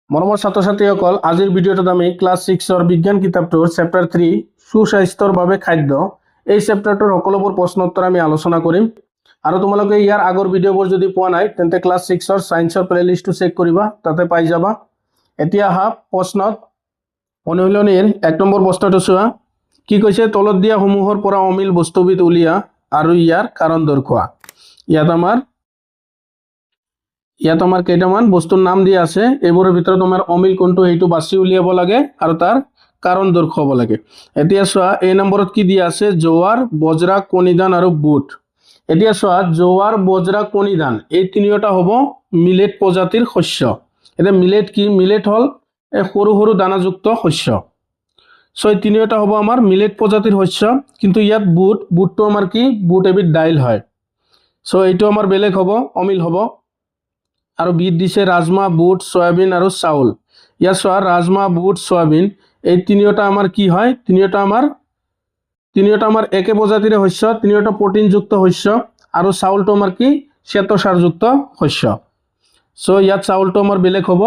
মৰমৰ ছাত্ৰ ছাত্ৰীসকল, আজিৰ ভিডিঅ'টোত আমি ক্লাছ 6ৰ বিজ্ঞান কিতাপটোৰ চেপ্টাৰ 3 সুস্বাস্থ্যৰ বাবে খাদ্য এই চেপ্টাৰটোৰ সকলোবোৰ প্ৰশ্ন উত্তৰ আমি আলোচনা কৰিম। আৰু তোমালোকে ইয়াৰ আগৰ ভিডিঅ'বোৰ যদি পোৱা নাই তেন্তে ক্লাছ 6ৰ সায়েন্সৰ প্লেলিষ্টটো চেক কৰিবা, তাতে পাই যাবা। এতিয়া আহা প্ৰশ্নত অনুশীলনীৰ 1 নম্বৰ প্ৰশ্নটো চোৱা। কি কৈছে? তলত দিয়া সমূহৰ পৰা অমিল বস্তুবিধ উলিয়া আৰু ইয়াৰ কাৰণ দৰ্শোৱা। ইয়াত আমাৰ কেইটামান বস্তুৰ নাম দিয়া আছে, এইবোৰৰ ভিতৰত আমাৰ অমিল কোনটো সেইটো বাছি উলিয়াব লাগে আৰু তাৰ কাৰণ দৰ্শাব লাগে। এতিয়া চোৱা, এই নম্বৰত কি দিয়া আছে? জোৱাৰ, বজৰা, কণীদান আৰু বুট। এতিয়া চোৱা, জোৱাৰ, বজৰা, কণীদান এই তিনিওটা হ'ব মিলেট প্ৰজাতিৰ শস্য। এতিয়া মিলেট কি? মিলেট হ'ল এই সৰু সৰু দানাযুক্ত শস্য। সো এই তিনিওটা হ'ব আমাৰ মিলেট প্ৰজাতিৰ শস্য। কিন্তু ইয়াত বুটটো আমাৰ কি? বুট এবিধ দাইল হয়। সো এইটো আমাৰ বেলেগ হ'ব, অমিল হ'ব। আৰু বিট দিছে ৰাজমা, বুট, সয়াবিন আৰু চাউল। ইয়াত চোৱা, ৰাজমা, বুট, সয়াবিন এই তিনিওটা আমাৰ কি হয়? তিনিওটা আমাৰ একে প্ৰজাতিৰ শস্য, তিনিওটা প্ৰটিনযুক্ত শস্য। আৰু চাউলটো আমাৰ কি? শ্বেতসাৰযুক্ত শস্য। সো ইয়াত চাউলটো আমাৰ বেলেগ হ'ব।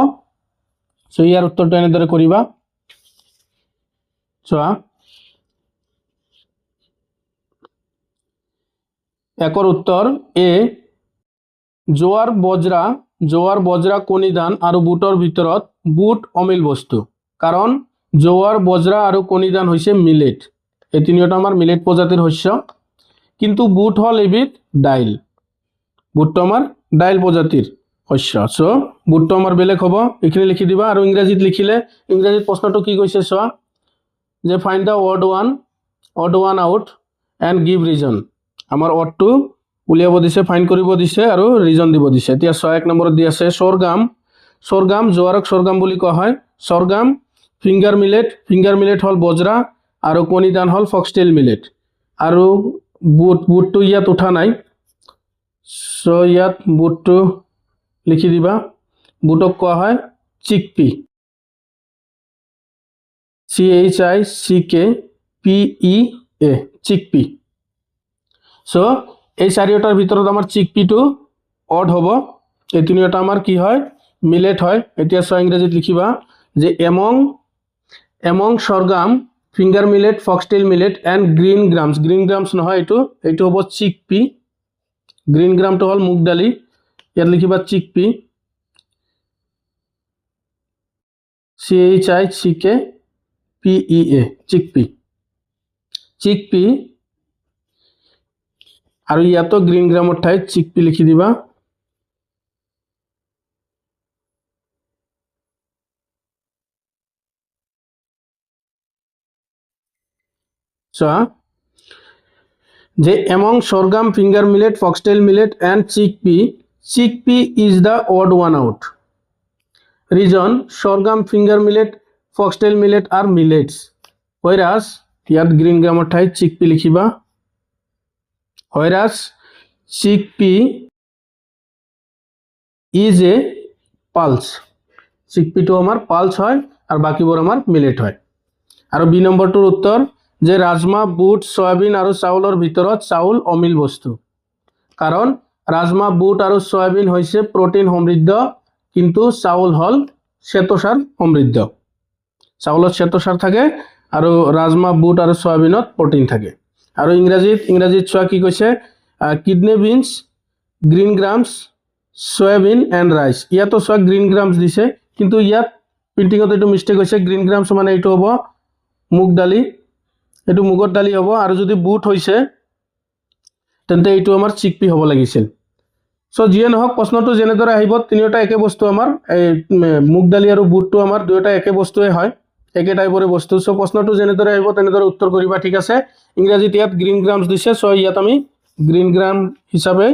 সো ইয়াৰ উত্তৰটো এনেদৰে কৰিবা। চোৱা, একৰ উত্তৰ এ, জোৱাৰ, বজৰা, কণীদান আৰু বুটৰ ভিতৰত বুট অমিল বস্তু, কাৰণ জোৱাৰ, বজৰা আৰু কণীদান হৈছে মিলেট। এই তিনিওটা আমাৰ মিলেট প্ৰজাতিৰ শস্য। কিন্তু বুট হ'ল এবিধ দাইল। বুটটো আমাৰ দাইল প্ৰজাতিৰ শস্য। সো বুটটো আমাৰ বেলেগ হ'ব, এইখিনি লিখি দিবা। আৰু ইংৰাজীত লিখিলে, ইংৰাজীত প্ৰশ্নটো কি কৈছে চোৱা, যে find the odd one out and give reason. আমাৰ অডটো উলিয়াব দিছে, ফাইন কৰিব দিছে আৰু ৰিজন দিব দিছে। এতিয়া 1 নম্বৰত দি আছে সৰগাম, জোৱাৰক সৰগাম বুলি কোৱা হয়। সৰগাম, ফিংগাৰ মিলেট হ'ল বজৰা আৰু কণীদান হ'ল ফক্সটেল মিলেট। আৰু বুটটো ইয়াত উঠা নাই, সো ইয়াত বুটটো লিখি দিবা। বুটক কোৱা হয় চিকপি, CHICKPEA, চিকপি। সো এই চাৰিওটাৰ ভিতৰত আমাৰ চিকপিটো অড হ'ব। এই তিনিওটা আমাৰ কি হয়? মিলেট হয়। এতিয়া চোৱা, ইংৰাজীত লিখিবা যে among sorghum, finger millet, foxtail millet and green grams নহয়, এইটো হ'ব চিকপি। গ্ৰীণ গ্ৰামটো হ'ল মুগ দালি। ইয়াত লিখিবা চিকপি, CHICKPEA, চিকপি। আৰু ইয়াতো গ্ৰীণ গ্ৰামৰ ঠাইত চিকপি লিখি দিবা। চোৱা, যে among sorghum, finger millet, foxtail millet and chickpea is the odd one out. Reason, sorghum, finger millet, foxtail millet আর মিলেটস, whereas ইয়াত গ্ৰীণ গ্ৰামৰ ঠাইত চিকপি লিখিবা। whereas chickpea is a pulse. চিকপিটো আমাৰ পালস হয় আৰু বাকীবোৰ আমাৰ মিলেট হয়। আৰু বি নম্বৰটোৰ উত্তৰ, যে ৰাজমা, বুট, সয়াবিন আৰু চাউলৰ ভিতৰত চাউল অমিল বস্তু, কাৰণ ৰাজমা, বুট আৰু সয়াবিন হৈছে প্ৰটিন সমৃদ্ধ, কিন্তু চাউল হ'ল শ্বেতসাৰ সমৃদ্ধ। চাউলত শ্বেতসাৰ থাকে আৰু ৰাজমা, বুট আৰু সয়াবিনত প্ৰটিন থাকে। আৰু ইংৰাজীত চোৱা কি কৈছে? Kidney beans, green grams, soybean and rice. ইয়াতো চোৱা গ্ৰীণ গ্ৰামছ দিছে, কিন্তু ইয়াত প্ৰিণ্টিঙত এইটো মিষ্টেক হৈছে। গ্ৰীণ গ্ৰামছ মানে এইটো হ'ব মুগ দালি, এইটো মুগৰ দালি হ'ব। আৰু যদি বুট হৈছে তেন্তে এইটো আমাৰ চিকপি হ'ব লাগিছিল। সো যিয়ে নহওক, প্ৰশ্নটো যেনেদৰে আহিব, তিনিওটা একে বস্তু। আমাৰ এই মুগ দালি আৰু বুটটো আমাৰ দুয়োটা একে বস্তুৱে হয়, একে টাইপৰে বস্তু। সো প্ৰশ্নটো যেনেদৰে আহিব তেনেদৰে উত্তৰ কৰিবা, ঠিক আছে? ইংৰাজীত ইয়াত গ্ৰীণ গ্ৰামছ দিছে, সো ইয়াত আমি গ্ৰীণ গ্ৰাম হিচাপে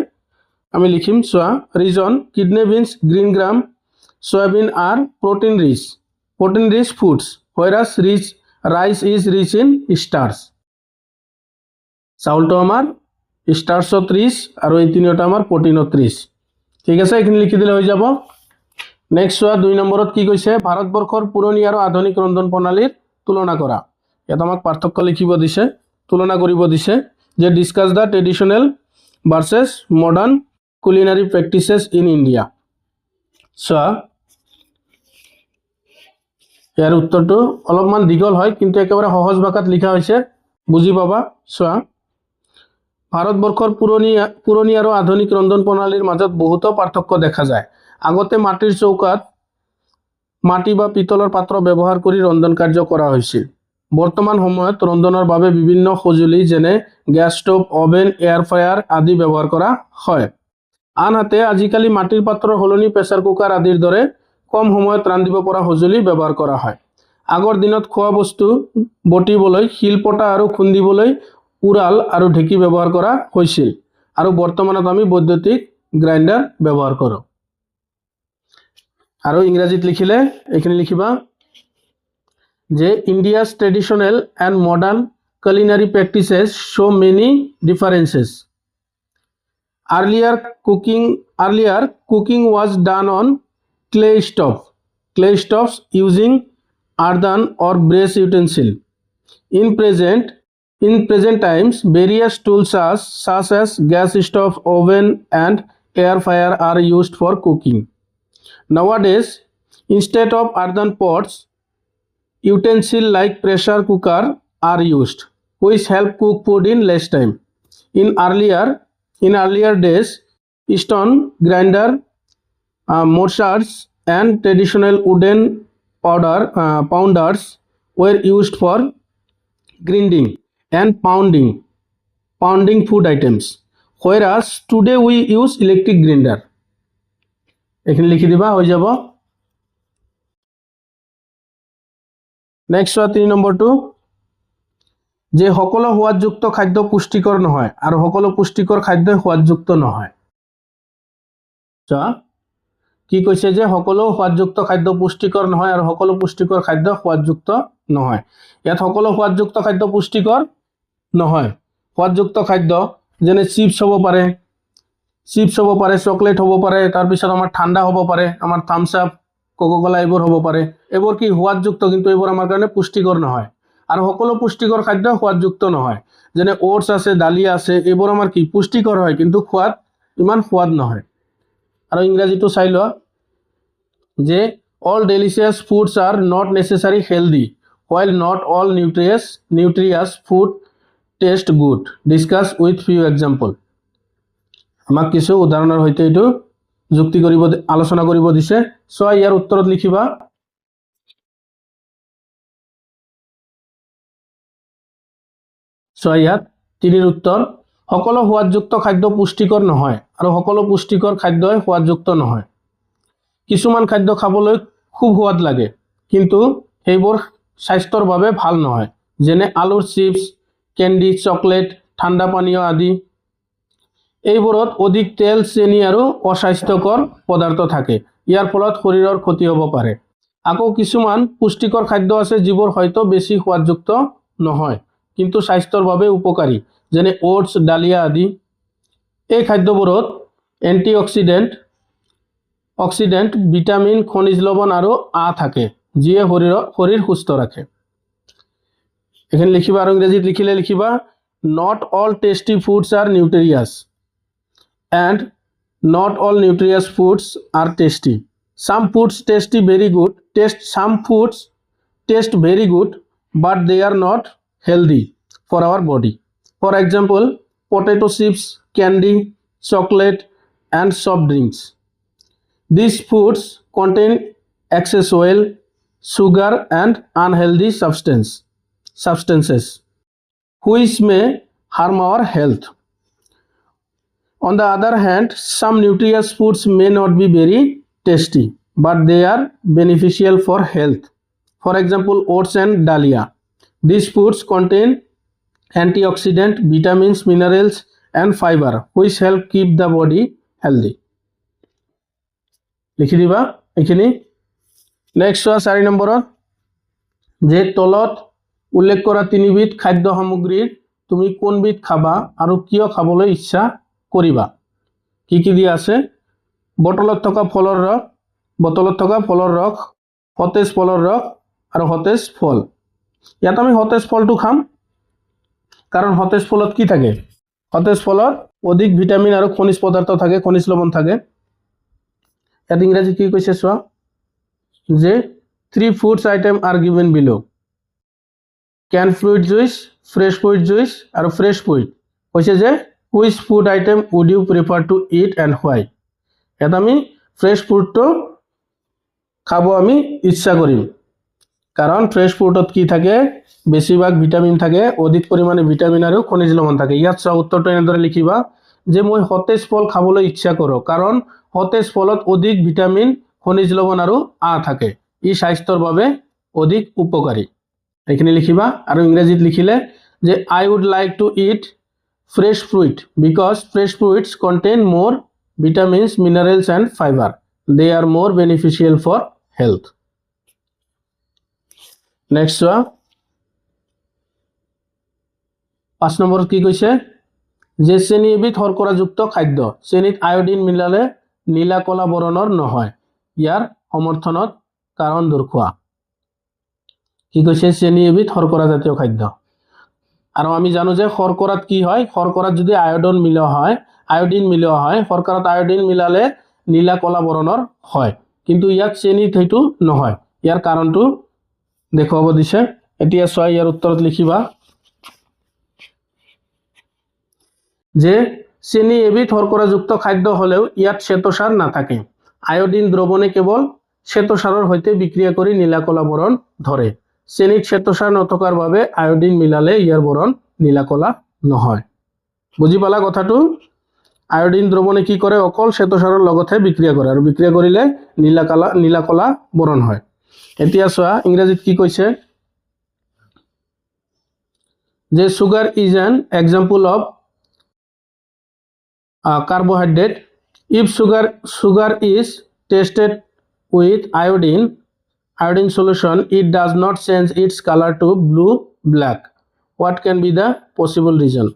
আমি লিখিম। চোৱা, reason, kidney beans, green gram, soybean are protein rich foods, whereas rice is rich in starch. চাউলটো আমাৰ স্টাৰ্চত ৰিচ আৰু এই তিনিওটা আমাৰ প্ৰটিনত ৰিচ। ঠিক আছে, এইখিনি লিখি দিলে হৈ যাব। নেক্সট চোৱা, 2 নম্বৰত কি কৈছে? ভাৰতবৰ্ষৰ পুৰণি আৰু আধুনিক ৰন্ধন প্ৰণালীৰ তুলনা কৰা। ইয়াত আমাক পাৰ্থক্য লিখিব দিছে, তুলনা কৰিব দিছে, যে discuss the traditional versus modern culinary practices in India. চোৱা, ইয়াৰ উত্তৰটো অলপমান দীঘল হয় কিন্তু একেবাৰে সহজ ভাষাত লিখা হৈছে, বুজি পাবা। চোৱা, ভাৰতবৰ্ষৰ পুৰণি আৰু আধুনিক ৰন্ধন প্ৰণালীৰ মাজত বহুতো পাৰ্থক্য দেখা যায়। আগতে মাটিৰ চৌকাত মাটি বা পিতলৰ পাত্ৰ ব্যৱহাৰ কৰি ৰন্ধন কাৰ্য কৰা হৈছিল। বৰ্তমান সময়ত ৰন্ধনৰ বাবে বিভিন্ন সঁজুলি যেনে gas stove, oven, air fryer আদি ব্যৱহাৰ কৰা হয়। আনহাতে আজিকালি মাটিৰ পাত্ৰৰ সলনি প্ৰেছাৰ কুকাৰ আদিৰ দৰে কম সময়ত ৰান্ধিব পৰা সঁজুলি ব্যৱহাৰ কৰা হয়। আগৰ দিনত খোৱা বস্তু বটিবলৈ শিলপতা আৰু খুন্দিবলৈ উৰাল আৰু ঢেঁকী ব্যৱহাৰ কৰা হৈছিল, আৰু বৰ্তমানত আমি বৈদ্যুতিক গ্ৰাইণ্ডাৰ ব্যৱহাৰ কৰোঁ। আৰু ইংৰাজীত লিখিলে এইখিনি লিখিবা যে India's traditional and modern culinary practices show many differences. Earlier cooking was done on clay stoves using earthen or brass utensil. In present times, various tools such as gas stove, oven, and air fryer are used for cooking. Nowadays, instead of earthen pots, utensils like pressure cooker are used, which help cook food in less time. In earlier days, stone grinder, mortars, and traditional wooden pounders were used for grinding and pounding food items, whereas today we use electric grinder. এখানে লিখি দিবা, হয়ে যাব। Next চোৱা 3 নম্বৰটো, যে সকলো সোৱাদযুক্ত খাদ্য পুষ্টিকৰ নহয় আৰু সকলো পুষ্টিকৰ খাদ্য সোৱাদযুক্ত নহয়। চোৱা কি কৈছে, যে সকলো সোৱাদযুক্ত খাদ্য পুষ্টিকৰ নহয় আৰু সকলো পুষ্টিকৰ খাদ্য সোৱাদযুক্ত নহয়। ইয়াত সকলো সোৱাদযুক্ত খাদ্য পুষ্টিকৰ নহয়। সোৱাদযুক্ত খাদ্য যেনে চিপছ হ'ব পাৰে, চকলেট হ'ব পাৰে, তাৰপিছত আমাৰ ঠাণ্ডা হ'ব পাৰে, আমাৰ থামছ আপ, কোকা-কোলা এইবোৰ হ'ব পাৰে। এইবোৰ কি সোৱাদযুক্ত, কিন্তু এইবোৰ আমাৰ কাৰণে পুষ্টিকৰ নহয়। আৰু সকলো পুষ্টিকৰ খাদ্য সোৱাদযুক্ত নহয়। যেনে ওটছ আছে, দালিয়া আছে, এইবোৰ আমাৰ কি পুষ্টিকৰ হয়, কিন্তু ইমান সোৱাদ নহয়। আৰু ইংৰাজীটো চাই লোৱা, যে all delicious foods are not necessarily healthy, while not all nutritious food taste good. Discuss with few example. আমাক কিছু উদাহৰণৰ সৈতে এইটো আলোচনা কৰিব দিছে। চোৱা ইয়াৰ উত্তৰত লিখিবা, চোৱা ইয়াত 3ৰ উত্তৰ, সকলো সোৱাদযুক্ত খাদ্য পুষ্টিকৰ নহয় আৰু সকলো পুষ্টিকৰ খাদ্যই সোৱাদযুক্ত নহয়। কিছুমান খাদ্য খাবলৈ খুব সোৱাদ লাগে, কিন্তু সেইবোৰ স্বাস্থ্যৰ বাবে ভাল নহয়, যেনে আলুৰ চিপছ, কেণ্ডি, চকলেট, ঠাণ্ডা পানীয় আদি। এইবোৰত অধিক তেল, চেনি আৰু অস্বাস্থ্যকৰ পদাৰ্থ থাকে। ইয়াৰ ফলত শৰীৰৰ ক্ষতি হ'ব পাৰে। আকৌ কিছুমান পুষ্টিকৰ খাদ্য আছে যিবোৰ হয়তো বেছি সোৱাদযুক্ত নহয়, কিন্তু স্বাস্থ্যৰ বাবে উপকাৰী, যেনে ওটছ, ডালিয়া আদি। এই খাদ্যবোৰত এণ্টিঅক্সিডেণ্ট, ভিটামিন, খনিজ লৱণ আৰু থাকে, যিয়ে শৰীৰ সুস্থ ৰাখে। এখানে লিখিবা, আৰু ইংৰাজীত লিখিবা, not all tasty foods are nutritious and not all nutritious foods are tasty. Some foods taste very good, but they are not healthy for our body. For example, potato chips, candy, chocolate, and soft drinks. These foods contain excess oil, sugar, and unhealthy substances, which may harm our health. On the other hand, some nutritious foods may not be very tasty, but they are beneficial for health. For example, oats and dalia. These foods contain antioxidant, vitamins, minerals, and fiber, which help keep the body healthy. লিখি দিবা এইখিনি। Next চোৱা 4 নম্বৰত, যে তলত উল্লেখ কৰা 3বিধ খাদ্য সামগ্ৰীৰ তুমি কোনবিধ খাবা আৰু কিয় খাবলৈ ইচ্ছা কৰিবা। কি দিয়া আছে, বটলত থকা ফলৰ ৰস, সতেজ ফলৰ ৰস আৰু সতেজ ফল। ইয়াত আমি সতেজ ফলটো খাম, কাৰণ সতেজ ফলত কি থাকে, সতেজ ফলত অধিক ভিটামিন আৰু খনিজ পদাৰ্থ থাকে, খনিজ লৱণ থাকে। ইয়াত ইংৰাজীত কি কৈছে চোৱা, যে 3 foods item are given below. Canned fruit juice, fresh fruit juice আৰু fresh fruit কৈছে যে which food item would you prefer to eat and why? ইয়াত আমি ফ্ৰেছ ফ্ৰুটটো খাব আমি ইচ্ছা কৰিম কাৰণ ফ্ৰেছ ফ্ৰুটত কি থাকে বেছিভাগ ভিটামিন থাকে অধিক পৰিমাণে ভিটামিন আৰু খনিজ লৱণ থাকে ইয়াত চাও উত্তৰটো এনেদৰে লিখিবা যে মই সতেজ ফল খাবলৈ ইচ্ছা কৰোঁ কাৰণ সতেজ ফলত অধিক ভিটামিন খনিজ লৱণ আৰু আ থাকে ই স্বাস্থ্যৰ বাবে অধিক উপকাৰী এইখিনি লিখিবা আৰু ইংৰাজীত লিখিলে যে I would like to eat fresh fruit because fresh fruits contain more vitamins, minerals and fiber. They are more beneficial for health. Next one. 5 number কি কৈছে যে চেনি এবিধ শৰ্কৰাযুক্ত খাদ্য চেনিত আয়োডিন মিলালে নীলা কলা বৰণৰ নহয় ইয়াৰ সমৰ্থনত কাৰণ দৰ্শোৱা কি কৈছে চেনি এবিধ শৰ্কৰা জাতীয় খাদ্য আৰু আমি জানো যে শৰ্কৰাত কি হয় শৰ্কৰাত যদি আয়োডিন মিলোৱা হয় শৰ্কৰাত আয়োডিন মিলালে নীলা কলা বৰণৰ হয় কিন্তু ইয়াত চেনিত হেতু নহয় ইয়াৰ কাৰণটো দেখুৱাব দিছে এতিয়া চোৱা ইয়াৰ উত্তৰত লিখিবা যে চেনি এবিধ শৰ্কৰাযুক্ত খাদ্য হলেও ইয়াত শ্বেতসাৰ নাথাকে আয়োডিন দ্ৰৱণে কেৱল শ্বেতসাৰৰ সৈতে বিক্ৰিয়া কৰি নীলা কলা বৰণ ধৰে চেনিত শ্বেতসাৰ নথকাৰ বাবে আয়োডিন মিলালে ইয়াৰ বৰণ নীলা কলা নহয় বুজি পালা কথাটো আয়োডিন দ্ৰৱণে কি কৰে অকল শ্বেতসাৰৰ লগতে বিক্ৰিয়া কৰে আৰু বিক্ৰিয়া কৰিলে নীলা কলা বৰণ হয় এতিয়া চোৱা ইংৰাজীত কি কৈছে যে sugar is an example of carbohydrate if sugar is tested with iodine solution it does not change its color to blue black what can be the possible reason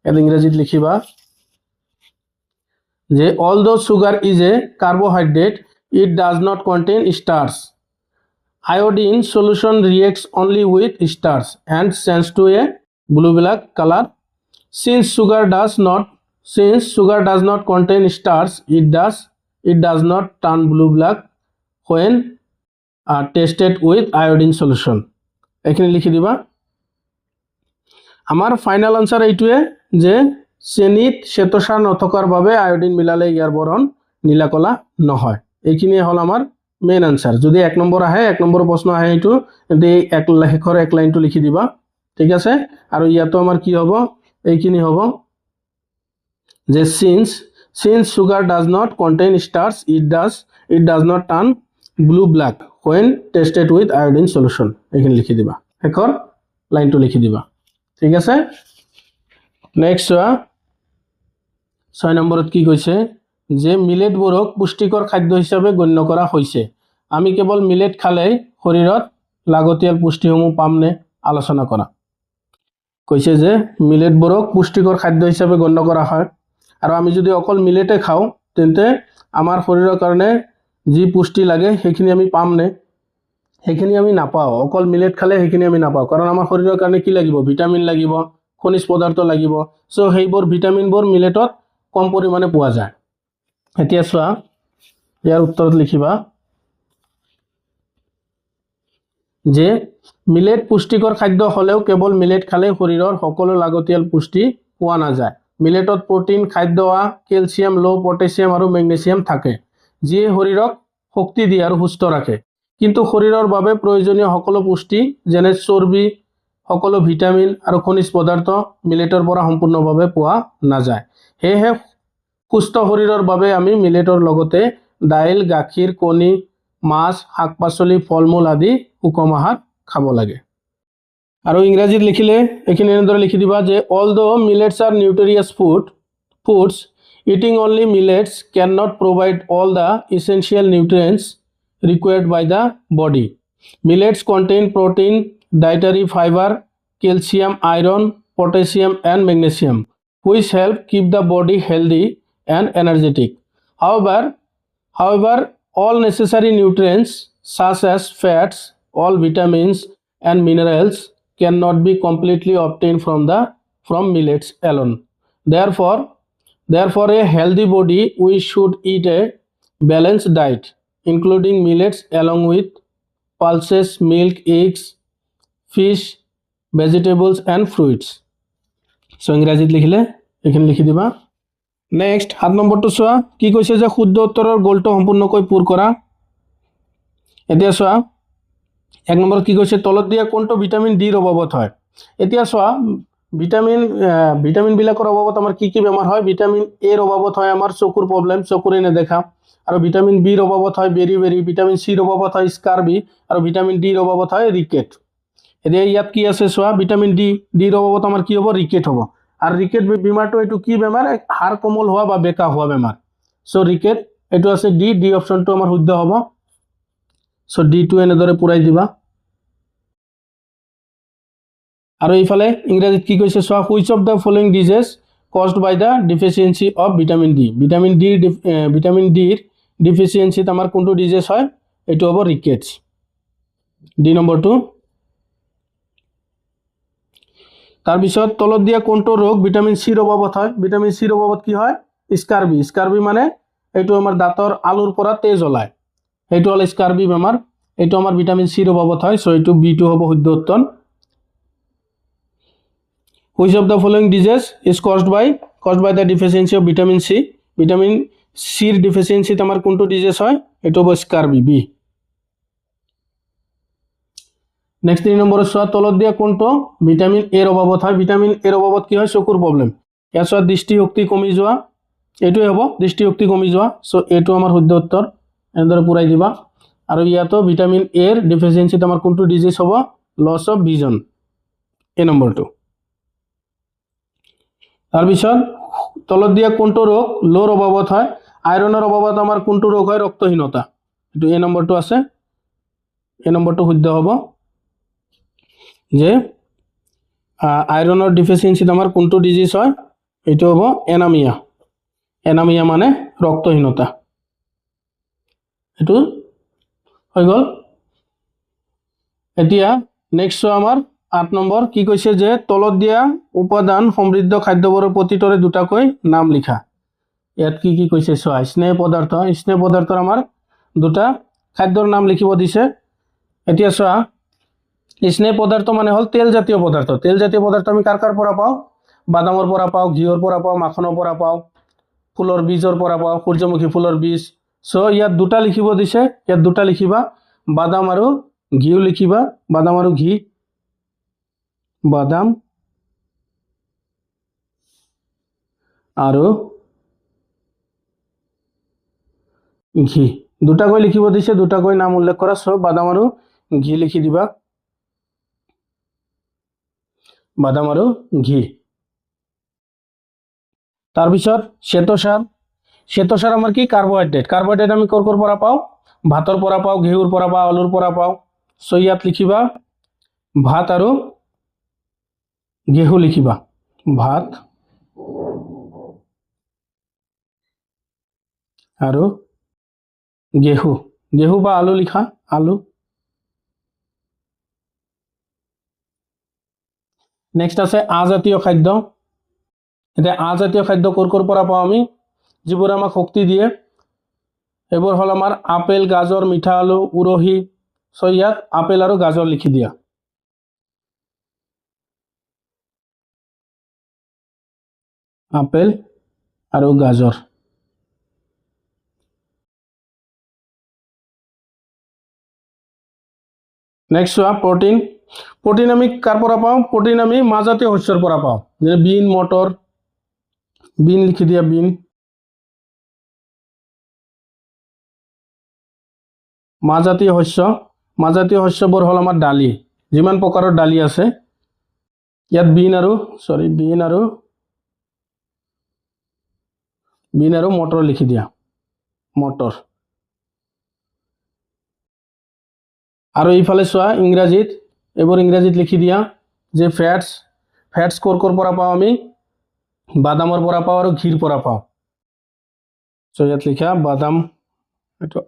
এর ইংরেজিত লিখিবা যে although sugar is a carbohydrate it does not contain starch iodine solution reacts only with starch and changes to a blue black color since sugar does not contain starch it does not turn blue black when tested with iodine solution এখানে লিখি দিবা আমার final answer এইটোৱে যে চেনিত শ্বেতসাৰ নথকাৰ বাবে iodine মিলালে ইয়াৰ বৰণ নীলা কলা নহয় এইখিনি হল আমাৰ মেইন আনসাৰ যদি 1 নম্বৰ আহে 1 নম্বৰ প্ৰশ্ন আহে এইটো এতে এক লেখৰ এক লাইনটো লিখি দিবা ঠিক আছে আৰু ইয়াতো আমাৰ কি হ'ব এইখিনি হ'ব যে since sugar does not contain starch it does not turn blue black when tested with iodine solution এইখিনি লিখি দিবা শেষৰ লাইনটো লিখি দিবা ঠিক আছে নেক্সট 6 নম্বৰত কি কৈছে যে মিলেট বোৰক পুষ্টিকৰ খাদ্য হিচাপে গণ্য কৰা হৈছে আমি কেৱল মিলেট খালে শৰীৰত লাগতিয়াল পুষ্টিসমূহ পামনে আলোচনা কৰা কৈছে যে মিলেট বোৰক পুষ্টিকৰ খাদ্য হিচাপে গণ্য কৰা হয় আৰু আমি যদি অকল মিলেটে খাও তেন্তে আমাৰ শৰীৰৰ কাৰণে যি পুষ্টি লাগে সেইখিনি আমি পামনে সেইখিনি আমি নাপাও অকল মিলেট খালে সেইখিনি আমি নাপাও কাৰণ আমাৰ শৰীৰৰ কাৰণে কি লাগিব ভিটামিন লাগিব খনিজ পদাৰ্থ লাগিব সো সেইবোৰ ভিটামিনবোৰ মিলেটত কম পৰিমাণে পোৱা যায় এতিয়া চোৱা ইয়াৰ উত্তৰত লিখিবা যে মিলেট পুষ্টিকৰ খাদ্য হলেও কেৱল মিলেট খালে শৰীৰৰ সকলো লাগতিয়াল পুষ্টি পোৱা নাযায় মিলেটত প্ৰটিন খাদ্য ক্যালসিয়াম লো পটাছিয়াম আৰু ম্যাগনেসিয়াম থাকে যিয়ে শৰীৰক শক্তি দিয়ে আৰু সুস্থ ৰাখে কিন্তু শৰীৰৰ বাবে প্ৰয়োজনীয় সকলো পুষ্টি যেনে চৰ্বি সকলো ভিটামিন আৰু খনিজ পদাৰ্থ মিলেটৰ পৰা সম্পূৰ্ণভাৱে পোৱা নাযায় হেহে সুস্থ শৰীৰৰ বাবে আমি মিলেটৰ লগতে দাইল গাখীৰ কণী মাছ শাক-পাচলি ফল-মূল আদি সুষম আহাৰ খাব লাগে আৰু ইংৰাজীত লিখিলে এখিনি এনেদৰে লিখি দিবা যে although millets are nutritious foods eating only millets cannot provide all the essential nutrients required by the body millets contain protein dietary fiber calcium iron potassium and magnesium which help keep the body healthy and energetic however all necessary nutrients such as fats all vitamins and minerals cannot be completely obtained from millets alone therefore a healthy body we should eat a balanced diet including millets along with pulses, milk, eggs, fish, vegetables and fruits. চ' ইংৰাজীত লিখিলে এইখিনি লিখি দিবা। Next 7 নম্বৰটো চোৱা, কি কৈছে যে শুদ্ধ উত্তৰৰ গ'লটো সম্পূৰ্ণকৈ পূৰ কৰা। এতিয়া চোৱা 1 নম্বৰত কি কৈছে, তলত দিয়া কোনটো ভিটামিন ডিৰ অভাৱত হয়। এতিয়া চোৱা ভিটামিনবিলাকৰ অভাৱত আমাৰ কি বেমাৰ হয়। ভিটামিন এৰ অভাৱত হয় আমাৰ চকুৰ প্ৰব্লেম, চকুৰে নেদেখা। আৰু ভিটামিন বিৰ অভাৱত হয় বেৰি, ভিটামিন চিৰ অভাৱত হয় স্কাৰ্বি, আৰু ভিটামিন ডিৰ অভাৱত হয় ৰিকেট। এতিয়া ইয়াত কি আছে চোৱা, ভিটামিন ডিৰ অভাৱত আমাৰ কি হ'ব, ৰিকেট হ'ব। আৰু ৰিকেট বেমাৰটো এইটো কি বেমাৰ, হাড় কোমল হোৱা বা বেকা হোৱা বেমাৰ। চ' ৰিকেট এইটো আছে ডি অপশ্যনটো আমাৰ শুদ্ধ হ'ব। চ' ডিটো এনেদৰে পুৰাই দিবা। আৰু এইফালে ইংৰাজীত কি কৈছে চোৱা, which of the following disease caused by the deficiency of vitamin D. Vitamin ডিৰ ডিফিচিয়েঞ্চিত আমাৰ কোনটো ডিজিজ হয়, এইটো হ'ব ৰিকেটছ। ডি নম্বৰটো। তাৰপিছত তলত দিয়া কোনটো ৰোগ ভিটামিন চিৰ অভাৱত হয়। ভিটামিন চিৰ অভাৱত কি হয়, স্কাৰ্বি মানে এইটো আমাৰ দাঁতৰ আলুৰ পৰা তেজ ওলায়, সেইটো হ'ল স্কাৰ্বি বেমাৰ। এইটো আমাৰ ভিটামিন চিৰ অভাৱত হয়। চ' এইটো বিটো হ'ব শুদ্ধ উত্তৰ। Which of the following disease is caused by the deficiency of vitamin C? Vitamin চিৰ ডিফিচিয়েঞ্চিত আমাৰ কোনটো ডিজিজ হয়, এইটো হ'ব স্কাৰ্বি, বি। নেক্সট 3 নম্বৰত চোৱা, তলত দিয়া কোনটো ভিটামিন এৰ অভাৱত হয়। ভিটামিন এৰ অভাৱত কি হয়, চকুৰ প্ৰব্লেম। ইয়াত চোৱা দৃষ্টিশক্তি কমি যোৱা, এইটোৱে হ'ব দৃষ্টিশক্তি কমি যোৱা। চ' এইটো আমাৰ শুদ্ধ উত্তৰ, এনেদৰে পুৰাই দিবা। আৰু ইয়াতো ভিটামিন এৰ ডিফিচিয়েঞ্চিত আমাৰ কোনটো ডিজিজ হ'ব, লছ অফ ভিজন, এই নম্বৰটো। তাৰপিছত তলত দিয়া কোনটো ৰোগ লোৰ অভাৱত হয়। আইৰণৰ অভাৱত আমাৰ কোনটো ৰোগ হয়, ৰক্তহীনতা। এইটো এই নম্বৰটো আছে, এই নম্বৰটো শুদ্ধ হ'ব যে আইৰণৰ ডিফিচিয়েঞ্চিত আমাৰ কোনটো ডিজিজ হয়, এইটো হ'ব এনামিয়া। এনামিয়া মানে ৰক্তহীনতা। এইটো হৈ গ'ল। এতিয়া নেক্সট চোৱা আমাৰ 8 নম্বৰ, কি কৈছে যে তলত দিয়া উপাদান সমৃদ্ধ খাদ্যবোৰৰ প্ৰতিটোৰে দুটাকৈ নাম লিখা। ইয়াত কি কৈছে চোৱা, স্নেহ পদাৰ্থৰ আমাৰ দুটা খাদ্যৰ নাম লিখিব দিছে। এতিয়া চোৱা, স্নেহ পদাৰ্থ মানে হ'ল তেলজাতীয় পদাৰ্থ। তেলজাতীয় পদাৰ্থ আমি কাৰ পৰা পাওঁ, বাদামৰ পৰা পাওঁ, ঘিউৰ পৰা পাওঁ, মাখনৰ পৰা পাওঁ, ফুলৰ বীজৰ পৰা পাওঁ, সূৰ্যমুখী ফুলৰ বীজ। চ' ইয়াত দুটা লিখিব দিছে, ইয়াত দুটা লিখিবা, বাদাম আৰু ঘিউ লিখিবা, বাদাম আৰু ঘি, বাদাম আৰু ঘি, দুটাকৈ লিখিব দিছে, দুটাকৈ নাম উল্লেখ কৰা। চ' বাদাম আৰু ঘি লিখি দিবা, বাদাম আৰু ঘি। তাৰপিছত শ্বেতসাৰ আমাৰ কি, কাৰ্বহাইড্ৰেট আমি কৰ পৰা পাওঁ, ভাতৰ পৰা পাওঁ, ঘিউৰ পৰা পাওঁ, আলুৰ পৰা পাওঁ। চ' ইয়াত লিখিবা ভাত আৰু ঘেহু লিখিবা, ভাত আৰু ঘেহু বা আলু লিখা, আলু। নেক্সট আছে আজাতীয় খাদ্য। এতিয়া আজাতীয় খাদ্য কৰ পৰা পাওঁ আমি, যিবোৰ আমাক শক্তি দিয়ে। এইবোৰ হ'ল আমাৰ আপেল, গাজৰ, মিঠা আলু, উৰহি। চ' ইয়াত আপেল আৰু গাজৰ লিখি দিয়া। আপেল আৰু গাজৰ। নেক্সট চোৱা, প্ৰটিন আমি কাৰ পৰা পাওঁ, প্ৰটিন আমি মাহজাতীয় শস্যৰ পৰা পাওঁ, যেনে বিন, মটৰ, বিন লিখি দিয়া, বিন। মাহজাতীয় শস্যবোৰ হ'ল আমাৰ দালি, যিমান প্ৰকাৰৰ দালি আছে। ইয়াত বিন আৰু মটৰ লিখি দিয়া, মটৰ। আৰু এইফালে চোৱা, এইবোৰ ইংৰাজীত লিখি দিয়া, যে ফেটছ কৰ পৰা পাওঁ আমি, বাদামৰ পৰা পাওঁ আৰু ঘিৰ পৰা পাওঁ। চ' ইয়াত লিখা বাদাম, এইটো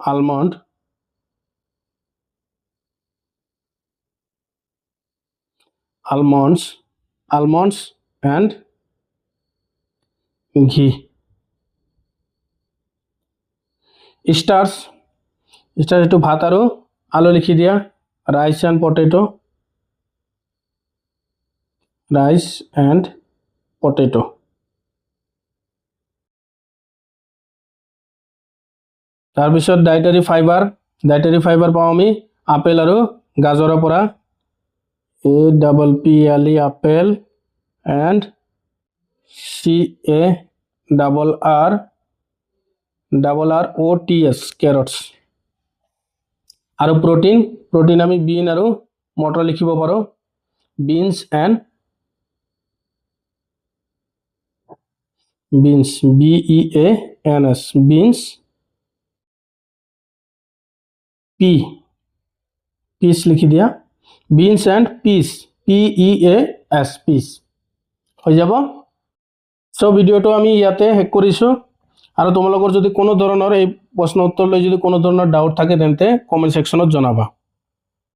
আলমণ্ডছ এণ্ড ঘি। স্টাৰ্চ এইটো ভাত আৰু আলু লিখি দিয়া, rice and potato, rice and potato. তাৰপিছত ডায়েটাৰী ফাইবাৰ পাওঁ আমি আপেল আৰু গাজৰৰ পৰা APPLE apple and CARROTS carrots. আৰু প্ৰটিন আমি বিন আৰু মটৰ লিখিব পাৰোঁ beans and beans BEANS beans peas লিখি দিয়া beans and peas PEAS peas হৈ যাব সো ভিডিওটো আমি ইয়াতে শেষ কৰিছোঁ আৰু তোমালোকৰ যদি কোনো ধৰণৰ এই প্ৰশ্ন উত্তৰ লৈ যদি কোনো ধৰণৰ ডাউট থাকে তেন্তে কমেন্ট সেকশনত জনাবা